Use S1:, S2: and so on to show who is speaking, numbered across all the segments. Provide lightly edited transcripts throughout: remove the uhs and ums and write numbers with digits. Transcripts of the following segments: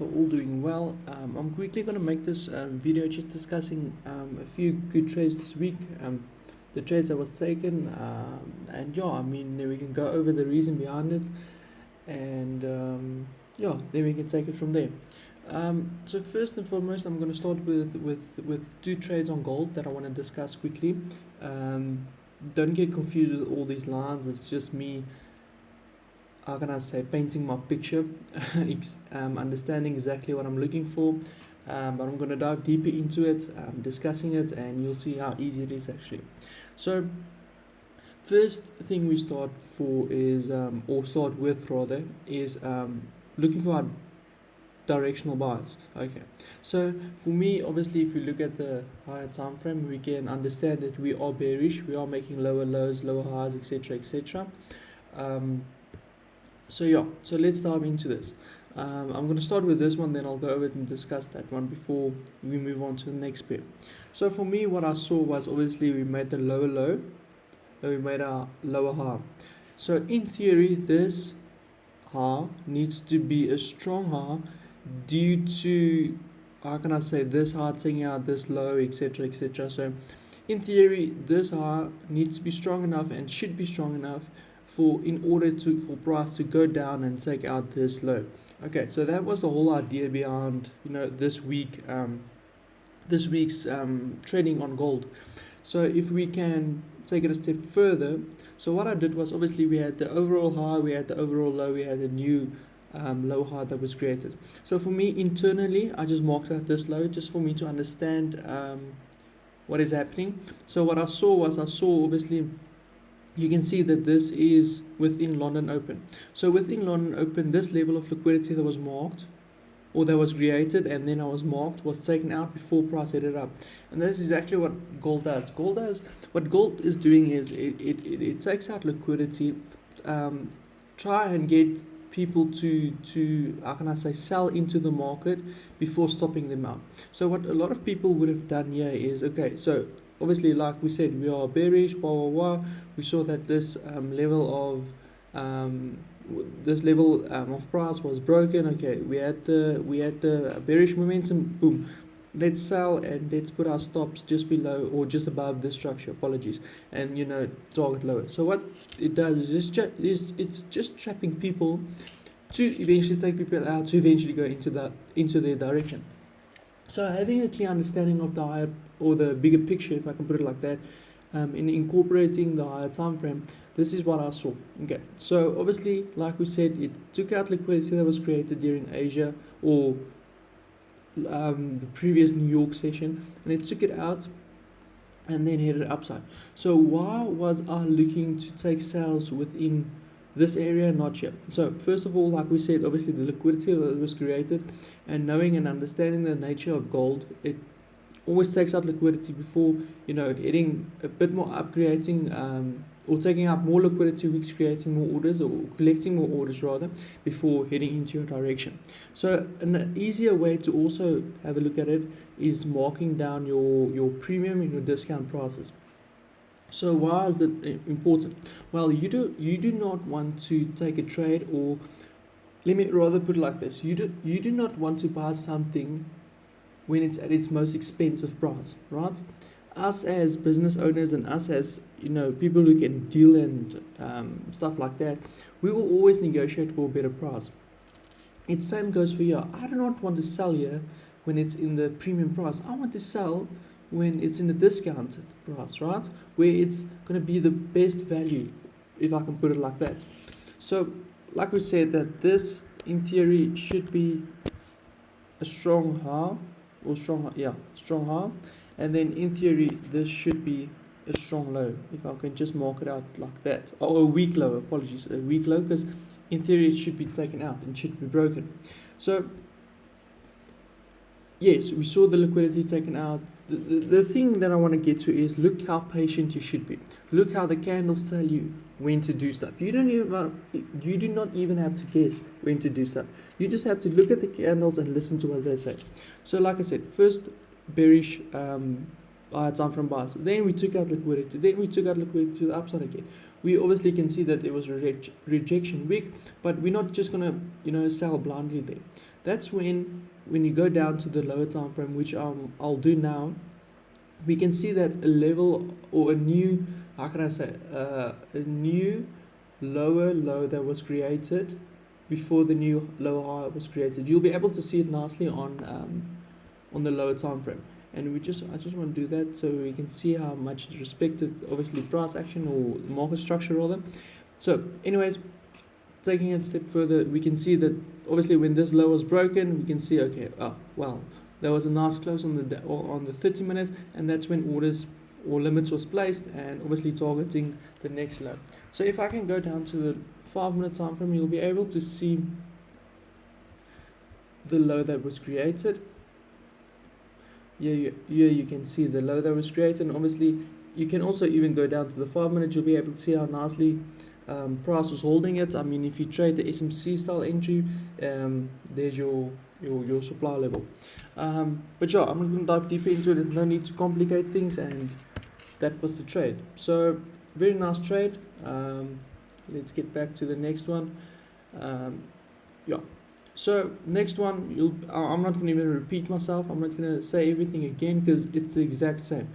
S1: All doing well. I'm quickly going to make this video just discussing a few good trades this week, the trades that was taken, and yeah, I mean, then we can go over the reason behind it, and yeah, then we can take it from there. So first and foremost, I'm going to start with two trades on gold that I want to discuss quickly. Don't get confused with all these lines. It's just me, how can I say, painting my picture, understanding exactly what I'm looking for, but I'm going to dive deeper into it, discussing it, and you'll see how easy it is actually. So first thing we start for is, or start with rather, is looking for our directional buys. Okay, so for me, obviously, if you look at the higher time frame, we can understand that we are bearish, we are making lower lows, lower highs, etc, etc. So yeah, so let's dive into this. I'm going to start with this one, then I'll go over it and discuss that one before we move on to the next pair. So for me, what I saw was obviously we made the lower low, and we made our lower high. So in theory, this high needs to be a strong high due to, how can I say, this high taking out this low, etc, etc. So in theory, this high needs to be strong enough and should be strong enough for price to go down and take out this low. Okay, so that was the whole idea behind this week's trading on gold. So if we can take it a step further, so what I did was, obviously we had the overall high, we had the overall low, we had a new low high that was created. So for me internally, I just marked out this low just for me to understand what is happening. So what I saw obviously, you can see that this is within London Open. So within London Open, this level of liquidity that was marked, or that was created and then I was marked, was taken out before price headed up. And that's exactly what gold does. What gold is doing is it takes out liquidity, try and get people to how can I say, sell into the market before stopping them out. So what a lot of people would have done here is, okay, so obviously, like we said, we are bearish, we saw that this level of price was broken. Okay, we had the bearish momentum, boom, let's sell and let's put our stops just below or just above this structure, apologies, and target lower. So what it does is it's just trapping people to eventually take people out, to eventually go into their direction. So having a clear understanding of the higher or the bigger picture, if I can put it like that, in incorporating the higher time frame, this is what I saw. Okay, so obviously, like we said, it took out liquidity that was created during Asia or the previous New York session, and it took it out and then headed upside. So why was I looking to take sales within this area, not here? So first of all, like we said, obviously the liquidity that was created, and knowing and understanding the nature of gold, it always takes out liquidity before hitting a bit more up, creating or taking out more liquidity, weeks, creating more orders, or collecting more orders rather, before heading into your direction. So an easier way to also have a look at it is marking down your premium and your discount prices. So why is that important? Well, you do not want to take a trade, or let me rather put it like this: you do not want to buy something when it's at its most expensive price, right? Us as business owners and us as people who can deal and stuff like that, we will always negotiate for a better price. It same goes for you. I do not want to sell here when it's in the premium price. I want to sell when it's in the discounted price, right? Where it's going to be the best value, if I can put it like that. So, like we said, that this, in theory, should be a strong high, or strong high, and then in theory, this should be a strong low, if I can just mark it out like that. Or a weak low, apologies, a weak low, because in theory, it should be taken out and should be broken. So, yes, we saw the liquidity taken out. The thing that I want to get to is, look how patient you should be. Look how the candles tell you when to do stuff. You do not even have to guess when to do stuff. You just have to look at the candles and listen to what they say. So like I said, first bearish higher time frame buys. Then we took out liquidity. Then we took out liquidity to the upside again. We obviously can see that there was a rejection week, but we're not just gonna sell blindly there. That's when you go down to the lower time frame, which I'll do now, we can see that a level or a new, how can I say, a new lower low that was created before the new lower high was created. You'll be able to see it nicely on the lower time frame. And I just want to do that so we can see how much it respected, obviously, price action or market structure rather. So anyways, taking it a step further, we can see that obviously when this low was broken, we can see, okay, oh wow, there was a nice close on the 30 minutes, and that's when orders or limits was placed, and obviously targeting the next low. So if I can go down to the 5-minute time frame, you'll be able to see the low that was created. Here you can see the low that was created, and obviously you can also even go down to the 5-minute. You'll be able to see how nicely price was holding it. I mean, if you trade the SMC style entry, there's your supply level. But yeah, I'm not going to dive deeper into it. There's no need to complicate things, and that was the trade. So very nice trade. Let's get back to the next one. Yeah. So next one, I'm not going to even repeat myself. I'm not going to say everything again because it's the exact same.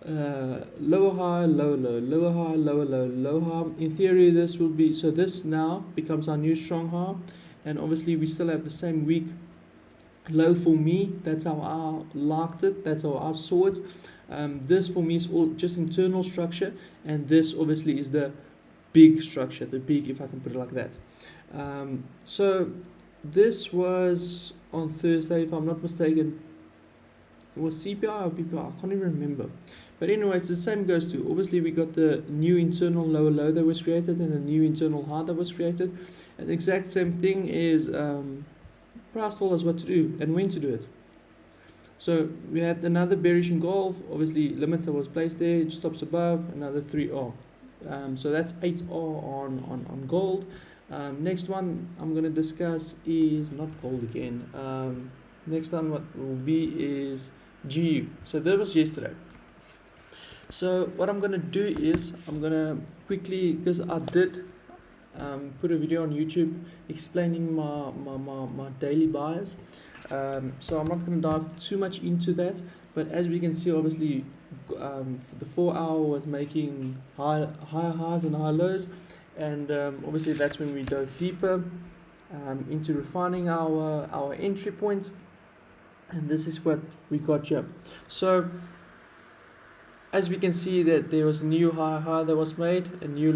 S1: Lower high, lower low, lower high, lower low, low high. In theory, this will be, so this now becomes our new strong high, and obviously we still have the same weak low for me. That's how I liked it. That's how I saw it. This for me is all just internal structure, and this obviously is the big structure, the big, if I can put it like that. So this was on Thursday, if I'm not mistaken. It was CPI or PPI, I can't even remember. But anyways, the same goes to, obviously we got the new internal lower low that was created and the new internal high that was created. And the exact same thing is price told us what to do and when to do it. So we had another bearish engulf, obviously limits that was placed there, it stops above, another 3R. So that's 8R on gold. Next one I'm going to discuss is not gold again. Next one what will be is GU. So that was yesterday. So what I'm going to do is I'm going to quickly, because I did put a video on YouTube explaining my daily buys. So I'm not going to dive too much into that, but as we can see, obviously the 4 hour was making higher highs and higher lows, and obviously that's when we dove deeper into refining our entry point, and this is what we got here. So as we can see that there was a new high that was made, a new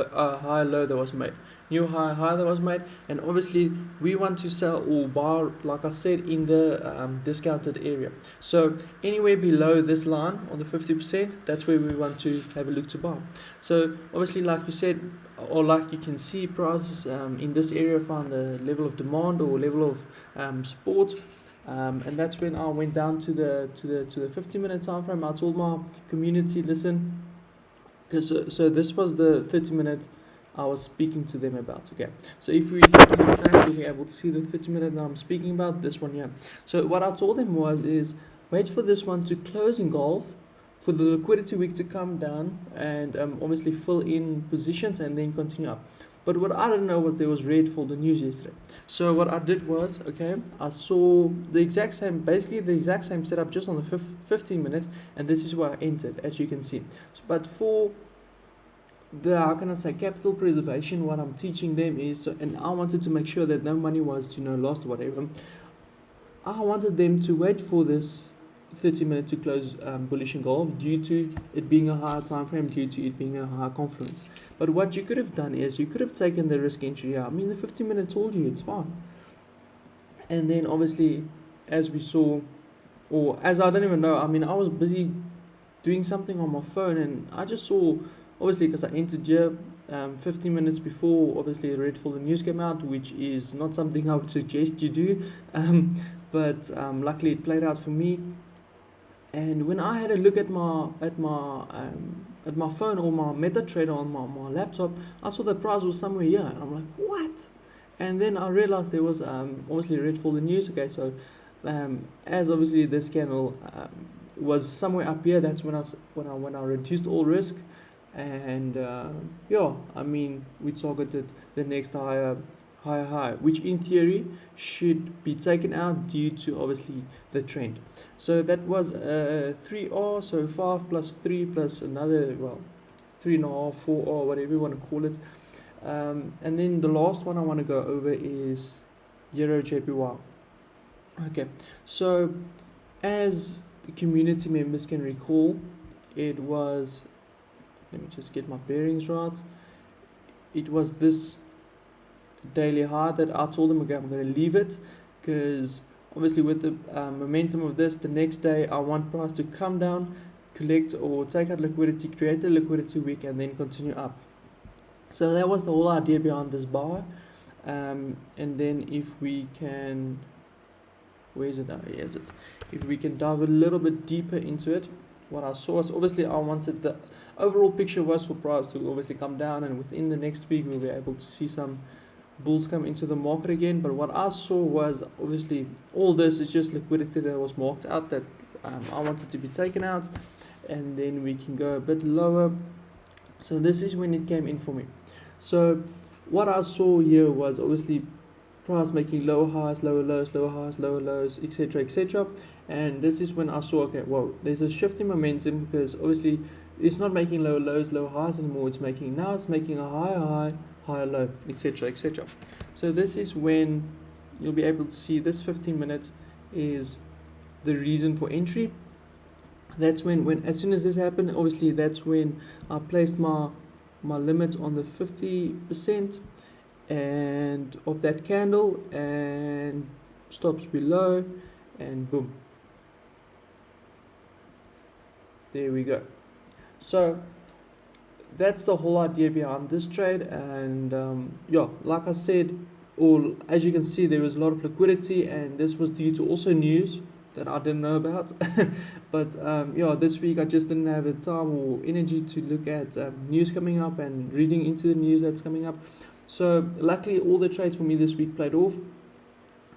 S1: high low that was made, new high that was made, and obviously we want to sell or buy, like I said, in the discounted area. So anywhere below this line on the 50%, that's where we want to have a look to buy. So obviously, like you said, or like you can see, prices in this area found a level of demand or level of support. And that's when I went down to the 50-minute time frame. I told my community, listen, because so this was the 30-minute I was speaking to them about. Okay, so if we you'll be able to see the 30-minute that I'm speaking about, this one here. So what I told them is wait for this one to close engulf, for the liquidity week to come down, and obviously fill in positions and then continue up. But what I didn't know was there was red for the news yesterday. So what I did was, okay, I saw the exact same, basically the exact same setup just on the 15 minutes, and this is where I entered, as you can see. But for the, how can I say, capital preservation, what I'm teaching them is, and I wanted to make sure that no money was, lost or whatever. I wanted them to wait for this 30-minute to close bullish engulf due to it being a higher time frame, due to it being a higher confluence. But what you could have done is you could have taken the risk entry out. I mean, the 15-minute told you it's fine. And then obviously, as we saw, or as I don't even know, I mean, I was busy doing something on my phone, and I just saw, obviously, because I entered here 15 minutes before, obviously, the red for the news came out, which is not something I would suggest you do. But luckily, it played out for me. And when I had a look at my phone or my MetaTrader on my laptop, I saw the price was somewhere here, and I'm like, what? And then I realized there was obviously red for the news. Okay, so as obviously this candle was somewhere up here, that's when I reduced all risk, and yeah, I mean, we targeted the next higher high, which in theory should be taken out due to obviously the trend. So that was 3R, so 5 plus 3 plus another, well, 3.5, 4R, whatever you want to call it. And then the last one I want to go over is Euro JPY. Okay, so as the community members can recall, it was, let me just get my bearings right, it was this daily high that I told them, okay, I'm going to leave it, because obviously with the momentum of this, the next day I want price to come down, collect or take out liquidity, create a liquidity wick, and then continue up. So that was the whole idea behind this buy. And then if we can, where is it now? Here's it. If we can dive a little bit deeper into it, what I saw is obviously I wanted the overall picture was for price to obviously come down, and within the next week we'll be able to see some bulls come into the market again. But what I saw was obviously all this is just liquidity that was marked out that I wanted to be taken out, and then we can go a bit lower. So this is when it came in for me. So what I saw here was obviously price making lower highs, lower lows, lower highs, lower lows, etc., etc. And this is when I saw, okay, well, there's a shift in momentum, because obviously it's not making lower lows, lower highs anymore. It's making a higher high, higher low, etc., etc. So this is when you'll be able to see this 15 minutes is the reason for entry. That's when as soon as this happened, obviously that's when I placed my limit on the 50% and of that candle, and stops below, and boom, there we go. So that's the whole idea behind this trade. And yeah, like I said, or as you can see, there was a lot of liquidity, and this was due to also news that I didn't know about. But yeah, this week I just didn't have the time or energy to look at news coming up and reading into the news that's coming up. So luckily all the trades for me this week played off.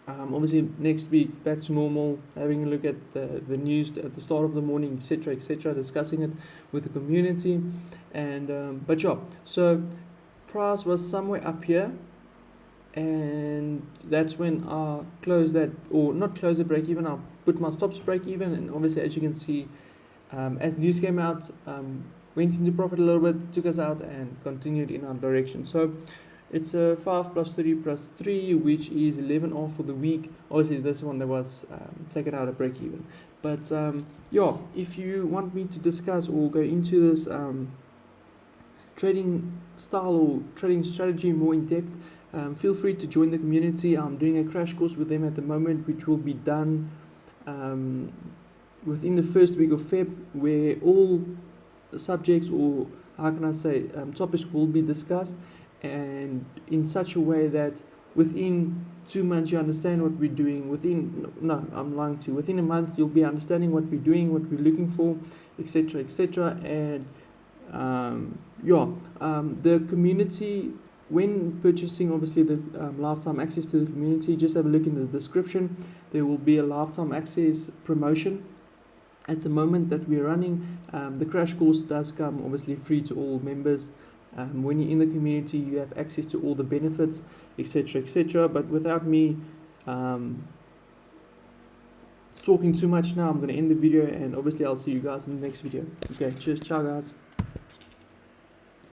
S1: Obviously next week back to normal, having a look at the news at the start of the morning, etc., etc., discussing it with the community. And but yeah, so price was somewhere up here, and that's when I closed that, or not close the break even, I put my stops break even. And obviously as you can see, as news came out, went into profit a little bit, took us out, and continued in our direction. So it's a 5 plus 3 plus 3, which is 11R for the week. Obviously this one that was taken out at break even. But yeah, if you want me to discuss or go into this trading style or trading strategy more in depth, feel free to join the community. I'm doing a crash course with them at the moment, which will be done within the first week of Feb, where all subjects, or how can I say, topics will be discussed, and in such a way that within 2 months you understand what we're doing. Within a month you'll be understanding what we're doing, what we're looking for, etc., etc. And the community, when purchasing obviously the lifetime access to the community, just have a look in the description. There will be a lifetime access promotion at the moment that we're running. The crash course does come obviously free to all members. When you're in the community, you have access to all the benefits, etc., etc. But without me talking too much now, I'm going to end the video, and obviously I'll see you guys in the next video. Okay, cheers, ciao guys.